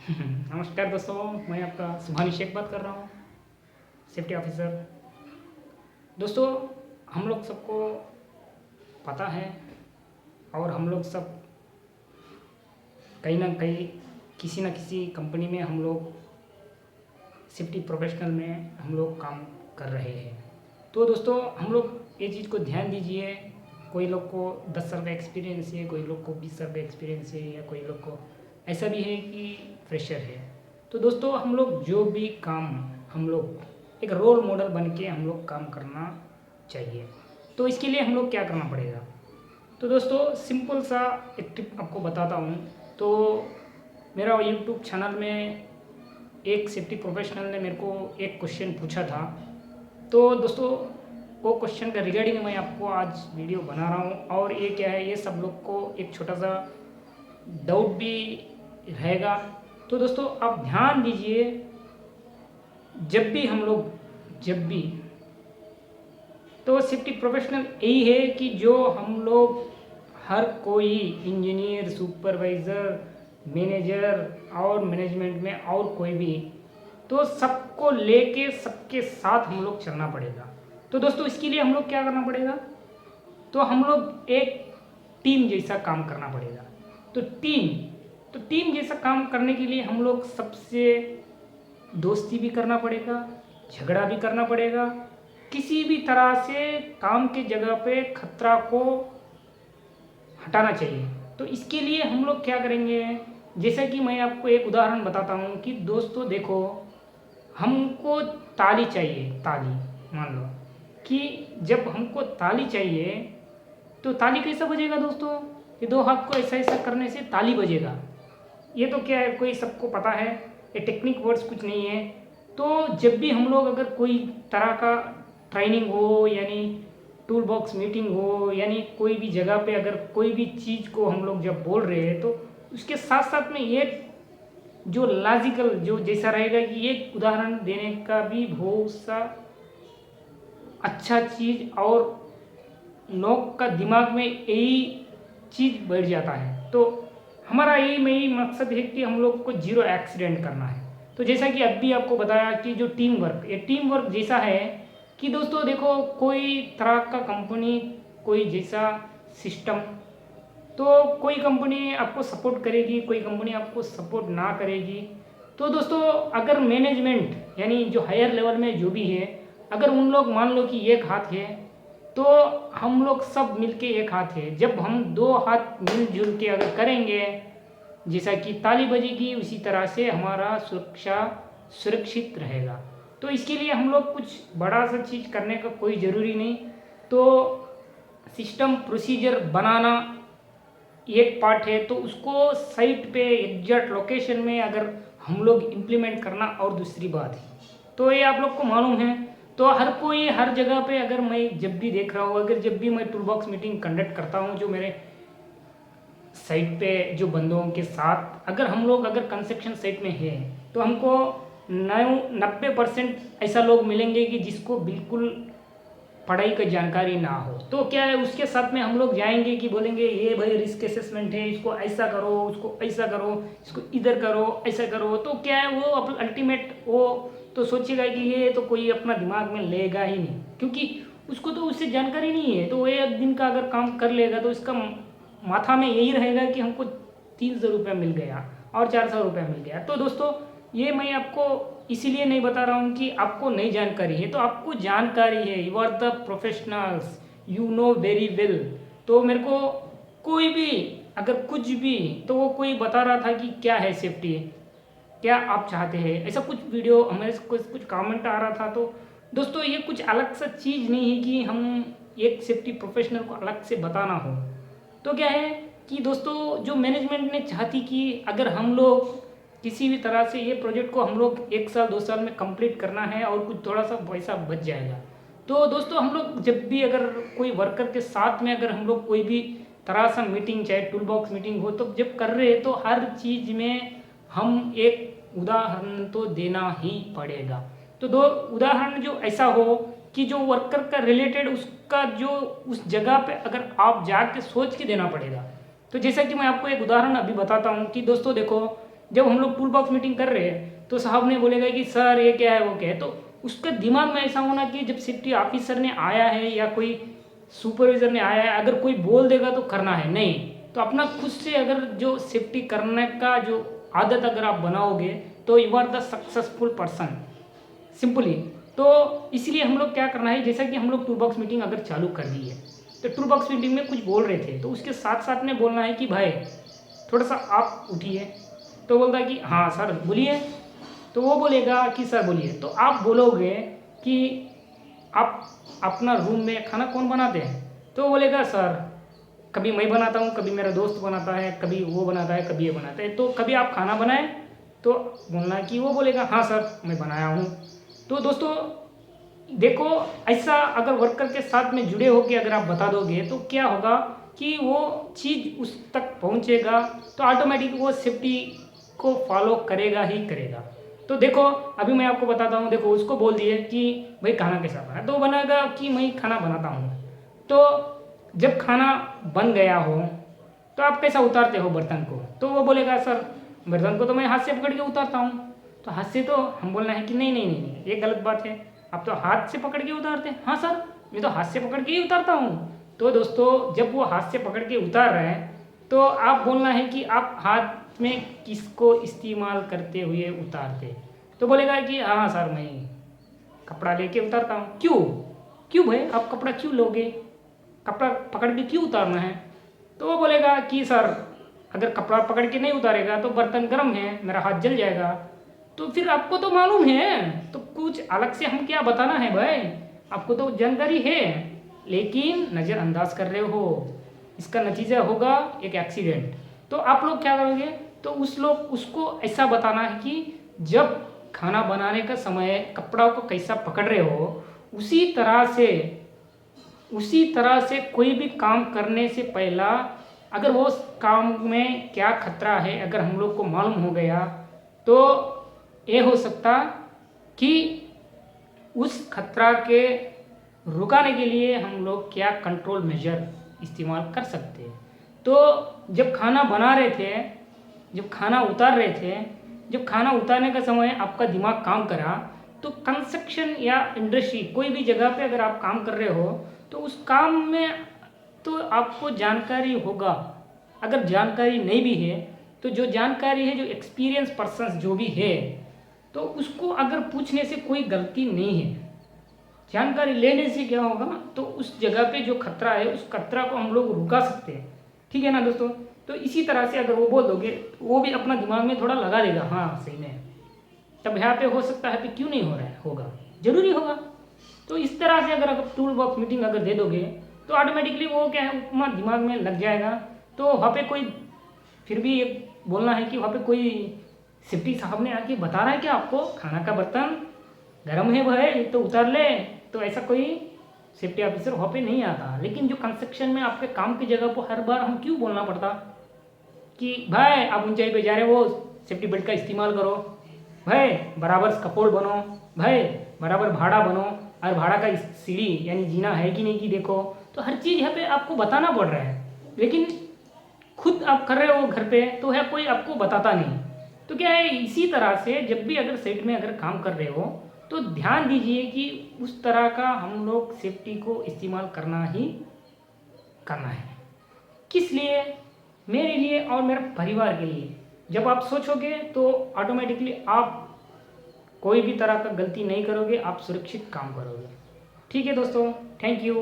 नमस्कार दोस्तों, मैं आपका सुभानी शेख बात कर रहा हूँ, सेफ्टी ऑफिसर। दोस्तों, हम लोग सबको पता है और हम लोग सब कहीं ना कहीं किसी न किसी कंपनी में हम लोग सेफ्टी प्रोफेशनल में हम लोग काम कर रहे हैं। तो दोस्तों, हम लोग ये चीज़ को ध्यान दीजिए। कोई लोग को 10 साल का एक्सपीरियंस है, कोई लोग को 20 साल का एक्सपीरियंस है, या कोई लोग को ऐसा भी है कि फ्रेशर है। तो दोस्तों, हम लोग जो भी काम, हम लोग एक रोल मॉडल बन के हम लोग काम करना चाहिए। तो इसके लिए हम लोग क्या करना पड़ेगा? तो दोस्तों, सिंपल सा एक टिप आपको बताता हूँ। तो मेरा यूट्यूब चैनल में एक सेफ्टी प्रोफेशनल ने मेरे को एक क्वेश्चन पूछा था। तो दोस्तों, वो क्वेश्चन का रिगार्डिंग मैं आपको आज वीडियो बना रहा हूँ। और ये क्या है, ये सब लोग को एक छोटा सा डाउट भी रहेगा। तो दोस्तों, आप ध्यान दीजिए। जब भी तो सेफ्टी प्रोफेशनल यही है कि जो हम लोग हर कोई इंजीनियर, सुपरवाइज़र, मैनेजर और मैनेजमेंट में और कोई भी, तो सबको लेके सबके साथ हम लोग चलना पड़ेगा। तो दोस्तों, इसके लिए हम लोग क्या करना पड़ेगा? तो हम लोग एक टीम जैसा काम करना पड़ेगा। तो टीम जैसा काम करने के लिए हम लोग सबसे दोस्ती भी करना पड़ेगा, झगड़ा भी करना पड़ेगा। किसी भी तरह से काम के जगह पे खतरा को हटाना चाहिए। तो इसके लिए हम लोग क्या करेंगे? जैसा कि मैं आपको एक उदाहरण बताता हूँ कि दोस्तों देखो, हमको ताली चाहिए। ताली, मान लो कि जब हमको ताली चाहिए तो ताली कैसा बजेगा दोस्तों? ये दो हाथ को ऐसा ऐसा करने से ताली बजेगा। ये तो क्या है, कोई सबको पता है, ये टेक्निक वर्ड्स कुछ नहीं है। तो जब भी हम लोग अगर कोई तरह का ट्रेनिंग हो, यानी टूल बॉक्स मीटिंग हो, यानी कोई भी जगह पे अगर कोई भी चीज़ को हम लोग जब बोल रहे हैं, तो उसके साथ साथ में ये जो लॉजिकल जो जैसा रहेगा कि एक उदाहरण देने का भी बहुत सा अच्छा चीज़, और लोग का दिमाग में यही चीज़ बैठ जाता है। तो हमारा यही मकसद है कि हम लोग को जीरो एक्सीडेंट करना है। तो जैसा कि अभी आपको बताया कि जो टीम वर्क, ये टीम वर्क जैसा है कि दोस्तों देखो, कोई तरह का कंपनी, कोई जैसा सिस्टम, तो कोई कंपनी आपको सपोर्ट करेगी, कोई कंपनी आपको सपोर्ट ना करेगी। तो दोस्तों, अगर मैनेजमेंट यानी जो हायर लेवल में जो भी है, अगर उन लोग मान लो कि एक हाथ है, तो हम लोग सब मिलके एक हाथ है। जब हम दो हाथ मिलजुल के अगर करेंगे, जैसा कि ताली बजेगी, उसी तरह से हमारा सुरक्षा सुरक्षित रहेगा। तो इसके लिए हम लोग कुछ बड़ा सा चीज़ करने का कोई ज़रूरी नहीं। तो सिस्टम प्रोसीजर बनाना एक पार्ट है, तो उसको साइट पे एग्जैक्ट लोकेशन में अगर हम लोग इम्प्लीमेंट करना और दूसरी बात है। तो ये आप लोग को मालूम है। तो हर कोई हर जगह पे, अगर मैं जब भी देख रहा हूँ, अगर जब भी मैं टूल बॉक्स मीटिंग कंडक्ट करता हूँ जो मेरे साइट पे जो बंदों के साथ, अगर हम लोग अगर कंस्ट्रक्शन साइट में है, तो हमको 90% ऐसा लोग मिलेंगे कि जिसको बिल्कुल पढ़ाई की जानकारी ना हो। तो क्या है, उसके साथ में हम लोग जाएंगे कि बोलेंगे ये भाई रिस्क असेसमेंट है, इसको ऐसा करो, उसको ऐसा करो, इसको इधर करो, ऐसा करो। तो क्या है, वो अल्टीमेट वो तो सोचेगा कि ये तो कोई अपना दिमाग में लेगा ही नहीं, क्योंकि उसको तो उससे जानकारी नहीं है। तो वो एक दिन का अगर काम कर लेगा तो इसका माथा में यही रहेगा कि हमको 300 रुपया मिल गया और 400 रुपया मिल गया। तो दोस्तों, ये मैं आपको इसीलिए नहीं बता रहा हूँ कि आपको नई जानकारी है, तो आपको जानकारी है। You are the professionals, you know very well. तो मेरे को कोई भी अगर कुछ भी, तो वो कोई बता रहा था कि क्या है सेफ्टी, क्या आप चाहते हैं, ऐसा कुछ वीडियो हमें कुछ कमेंट आ रहा था। तो दोस्तों, ये कुछ अलग सा चीज़ नहीं है कि हम एक सेफ्टी प्रोफेशनल को अलग से बताना हो। तो क्या है कि दोस्तों, जो मैनेजमेंट ने चाहती कि अगर हम लोग किसी भी तरह से ये प्रोजेक्ट को हम लोग 1 साल 2 साल में कंप्लीट करना है और कुछ थोड़ा सा पैसा बच जाएगा। तो दोस्तों, हम लोग जब भी अगर कोई वर्कर के साथ में अगर हम लोग कोई भी तरह सा मीटिंग, चाहे टूल बॉक्स मीटिंग हो, तो जब कर रहे हैं तो हर चीज़ में हम एक उदाहरण तो देना ही पड़ेगा। तो दो उदाहरण जो ऐसा हो कि जो वर्कर का रिलेटेड, उसका जो उस जगह पे अगर आप जाके सोच के देना पड़ेगा। तो जैसा कि मैं आपको एक उदाहरण अभी बताता हूँ कि दोस्तों देखो, जब हम लोग टूल बॉक्स मीटिंग कर रहे हैं तो साहब ने बोलेगा कि सर ये क्या है वो क्या है, तो उसका दिमाग में ऐसा होना कि जब सेफ्टी ऑफिसर ने आया है या कोई सुपरवाइजर ने आया है, अगर कोई बोल देगा तो करना है, नहीं तो अपना खुद से अगर जो सेफ्टी करने का जो आदत अगर आप बनाओगे तो you are the successful person simply. तो इसलिए हम लोग क्या करना है, जैसा कि हम लोग टूल बॉक्स मीटिंग अगर चालू कर दी है तो टूल बॉक्स मीटिंग में कुछ बोल रहे थे तो उसके साथ साथ में बोलना है कि भाई थोड़ा सा आप उठिए, तो बोलता है कि हाँ सर बोलिए, तो वो बोलेगा कि सर बोलिए, तो आप बोलोगे कि आप अपना रूम में खाना कौन बनाते हैं, तो वो बोलेगा सर कभी मैं बनाता हूँ, कभी मेरा दोस्त बनाता है, कभी वो बनाता है, कभी ये बनाता है, तो कभी आप खाना बनाएं, तो बोलना कि वो बोलेगा हाँ सर मैं बनाया हूँ। तो दोस्तों देखो, ऐसा अगर वर्कर के साथ में जुड़े होकर अगर आप बता दोगे तो क्या होगा कि वो चीज़ उस तक पहुँचेगा, तो ऑटोमेटिक वो सेफ्टी को फॉलो करेगा ही करेगा। तो देखो अभी मैं आपको बताता हूँ, देखो उसको बोल दिए कि भाई खाना कैसा बना, तो बनाएगा कि मैं खाना बनाता हूँ। तो जब खाना बन गया हो तो आप कैसा उतारते हो बर्तन को, तो वो बोलेगा सर बर्तन को तो मैं हाथ से पकड़ के उतारता हूँ। तो हाथ से तो हम बोलना है कि नहीं नहीं नहीं नहीं, ये गलत बात है, आप तो हाथ से पकड़ के उतारते हैं। हाँ सर मैं तो हाथ से पकड़ के ही उतारता हूँ। तो दोस्तों जब वो हाथ से पकड़ के उतार रहे हैं तो आप बोलना है कि आप हाथ में किसको इस्तेमाल करते हुए उतारते, तो बोलेगा कि हाँ सर मैं कपड़ा लेके उतारता हूँ। क्यों क्यों भाई आप कपड़ा क्यों लोगे, कपड़ा पकड़ के क्यों उतारना है, तो वो बोलेगा कि सर अगर कपड़ा पकड़ के नहीं उतारेगा तो बर्तन गर्म है, मेरा हाथ जल जाएगा। तो फिर आपको तो मालूम है, तो कुछ अलग से हम क्या बताना है भाई, आपको तो जानकारी है लेकिन नज़रअंदाज कर रहे हो, इसका नतीजा होगा एक एक्सीडेंट। तो आप लोग क्या करोगे, तो उसको ऐसा बताना है कि जब खाना बनाने का समय कपड़ा को कैसा पकड़ रहे हो उसी तरह से कोई भी काम करने से पहला अगर वो काम में क्या खतरा है अगर हम लोग को मालूम हो गया तो ये हो सकता कि उस खतरा के रुकाने के लिए हम लोग क्या कंट्रोल मेजर इस्तेमाल कर सकते हैं। तो जब खाना बना रहे थे, जब खाना उतार रहे थे, जब खाना उतारने का समय आपका दिमाग काम करा, तो कंस्ट्रक्शन या इंडस्ट्री कोई भी जगह पे अगर आप काम कर रहे हो तो उस काम में तो आपको जानकारी होगा। अगर जानकारी नहीं भी है तो जो जानकारी है, जो एक्सपीरियंस पर्सन जो भी है, तो उसको अगर पूछने से कोई गलती नहीं है। जानकारी लेने से क्या होगा, तो उस जगह पे जो खतरा है उस खतरा को हम लोग रुका सकते हैं। ठीक है ना दोस्तों। तो इसी तरह से अगर वो बोल दोगे वो भी अपना दिमाग में थोड़ा लगा देगा, हाँ सही में, तब यहाँ पे हो सकता है कि क्यों नहीं हो रहा है, होगा जरूरी होगा। तो इस तरह से अगर आप टूल बॉक्स मीटिंग अगर दे दोगे तो ऑटोमेटिकली वो क्या है अपना दिमाग में लग जाएगा। तो वहाँ पे कोई फिर भी ये बोलना है कि वहाँ पे कोई सेफ्टी साहब ने आके बता रहा है कि आपको खाना का बर्तन गर्म है भाई तो उतार ले, तो ऐसा कोई सेफ्टी ऑफिसर वहाँ पे नहीं आता। लेकिन जो कंस्ट्रक्शन में आपके काम की जगह पर हर बार हम क्यों बोलना पड़ता कि भाई आप ऊंचाई पे जा रहे हो सेफ्टी बेल्ट का इस्तेमाल करो, भाई बराबर स्कैफोल्ड बनो, भाई बराबर भाड़ा बनो, और भाड़ा का सीढ़ी यानी जीना है कि नहीं कि देखो। तो हर चीज़ यहाँ पे आपको बताना पड़ रहा है, लेकिन खुद आप कर रहे हो घर पे तो है कोई आपको बताता नहीं। तो क्या है, इसी तरह से जब भी अगर साइट में अगर काम कर रहे हो तो ध्यान दीजिए कि उस तरह का हम लोग सेफ्टी को इस्तेमाल करना ही करना है। किस लिए, मेरे लिए और मेरे परिवार के लिए। जब आप सोचोगे तो ऑटोमेटिकली आप कोई भी तरह का गलती नहीं करोगे, आप सुरक्षित काम करोगे। ठीक है दोस्तों, थैंक यू।